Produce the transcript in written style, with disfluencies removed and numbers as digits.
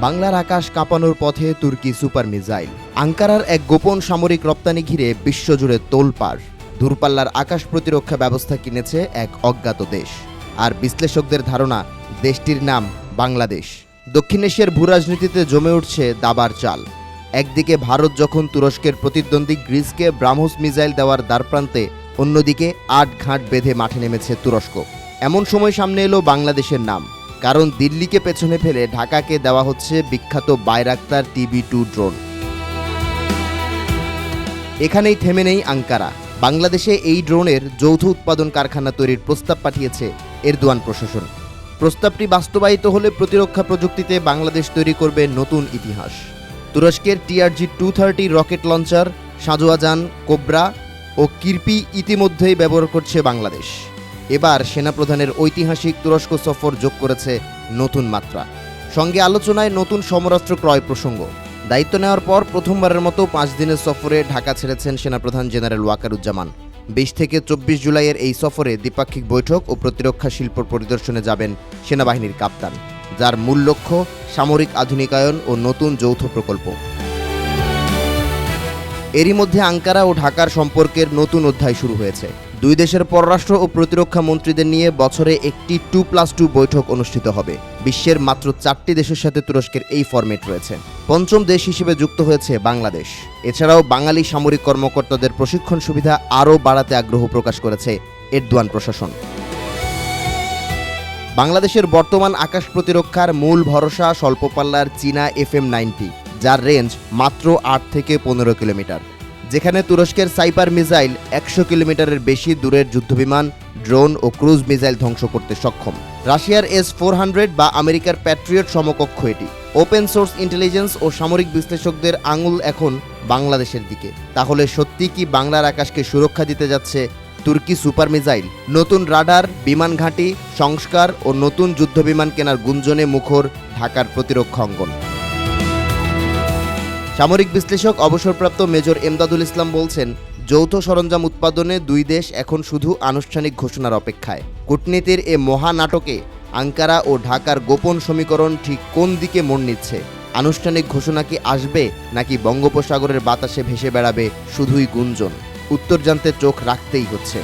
বাংলার আকাশ কাঁপানোর পথে তুর্কি সুপার মিসাইল। আঙ্কারার এক গোপন সামরিক রপ্তানি ঘিরে বিশ্বজুড়ে তোলপাড়। দূরপাল্লার আকাশ প্রতিরক্ষা ব্যবস্থা কিনেছে এক অজ্ঞাত দেশ। আর বিশ্লেষকদের ধারণা, দেশটির নাম বাংলাদেশ। দক্ষিণ এশিয়ার ভূরাজনীতিতে জমে উঠছে দাবার চাল। একদিকে ভারত যখন তুরস্কের প্রতিদ্বন্দ্বী গ্রিসকে ব্রাহ্মস মিসাইল দেওয়ার দ্বারপ্রান্তে, অন্যদিকে আট ঘাট বেঁধে মাঠে নেমেছে তুরস্ক। এমন সময় সামনে এলো বাংলাদেশের নাম, কারণ দিল্লিকে পেছনে ফেলে ঢাকাকে দেওয়া হচ্ছে বিখ্যাত বাইরাক্তার TB2 ড্রোন। এখানেই থেমে নেই আঙ্কারা। বাংলাদেশে এই ড্রোনের যৌথ উৎপাদন কারখানা তৈরির প্রস্তাব পাঠিয়েছে এরদোয়ান প্রশাসন। প্রস্তাবটি বাস্তবায়িত হলে প্রতিরক্ষা প্রযুক্তিতে বাংলাদেশ তৈরি করবে নতুন ইতিহাস। তুরস্কের TRG-230 রকেট লঞ্চার, সাঁজোয়াজান, কোবরা ও কিরপি ইতিমধ্যেই ব্যবহার করছে বাংলাদেশ। এবার সেনাপ্রধানের ঐতিহাসিক তুরস্ক সফর যোগ করেছে নতুন মাত্রা। সঙ্গে আলোচনায় নতুন সমরাস্ত্র ক্রয় প্রসঙ্গ। দায়িত্ব নেওয়ার পর প্রথমবারের মতো 5 দিনের সফরে ঢাকা ছেড়েছেন সেনাপ্রধান জেনারেল ওয়াকারুজ্জামান। 20 থেকে 24 জুলাইয়ের এই সফরে দ্বিপাক্ষিক বৈঠক ও প্রতিরক্ষা শিল্প পরিদর্শনে যাবেন সেনাবাহিনীর কাপ্তান, যার মূল লক্ষ্য সামরিক আধুনিকায়ন ও নতুন যৌথ প্রকল্প। এরই মধ্যে আঙ্কারা ও ঢাকার সম্পর্কের নতুন অধ্যায় শুরু হয়েছে। দুই দেশের পররাষ্ট্র ও প্রতিরক্ষা মন্ত্রীদের নিয়ে বছরে একটি 2+2 বৈঠক অনুষ্ঠিত হবে। বিশ্বের মাত্র 4টি দেশের সাথে তুরস্কের এই ফরম্যাট রয়েছে। পঞ্চম দেশ হিসেবে যুক্ত হয়েছে বাংলাদেশ। এছাড়াও বাঙালি সামরিক কর্মকর্তাদের প্রশিক্ষণ সুবিধা আরও বাড়াতে আগ্রহ প্রকাশ করেছে এরদোয়ান প্রশাসন। বাংলাদেশের বর্তমান আকাশ প্রতিরক্ষার মূল ভরসা স্বল্পপাল্লার চীনা FM-90, যার রেঞ্জ মাত্র 8 থেকে 15 কিলোমিটার। যেখানে তুরস্কের সাইপার মিসাইল 100 কিলোমিটারের বেশি দূরের যুদ্ধবিমান, ড্রোন ও ক্রুজ মিসাইল ধ্বংস করতে সক্ষম। রাশিয়ার S-400 বা আমেরিকার প্যাট্রিয়ট সমকক্ষ এটি। ওপেন সোর্স ইন্টেলিজেন্স ও সামরিক বিশ্লেষকদের আঙুল এখন বাংলাদেশের দিকে। তাহলে সত্যি কি বাংলার আকাশকে সুরক্ষা দিতে যাচ্ছে তুর্কি সুপার মিসাইল? নতুন রাডার, বিমান ঘাঁটি সংস্কার ও নতুন যুদ্ধবিমান কেনার গুঞ্জনে মুখর ঢাকার প্রতিরক্ষা অঙ্গন। সামরিক বিশ্লেষক অবসরপ্রাপ্ত মেজর এমদাদুল ইসলাম বলছেন, যৌথ সরঞ্জাম উৎপাদনে দুই দেশ এখন শুধু আনুষ্ঠানিক ঘোষণার অপেক্ষায়। কূটনীতির এ মহানাটকে আঙ্কারা ও ঢাকার গোপন সমীকরণ ঠিক কোন দিকে মোড় নিচ্ছে? আনুষ্ঠানিক ঘোষণা কি আসবে, নাকি বঙ্গোপসাগরের বাতাসে ভেসে বেড়াবে শুধুই গুঞ্জন? উত্তর জানতে চোখ রাখতেই হচ্ছে।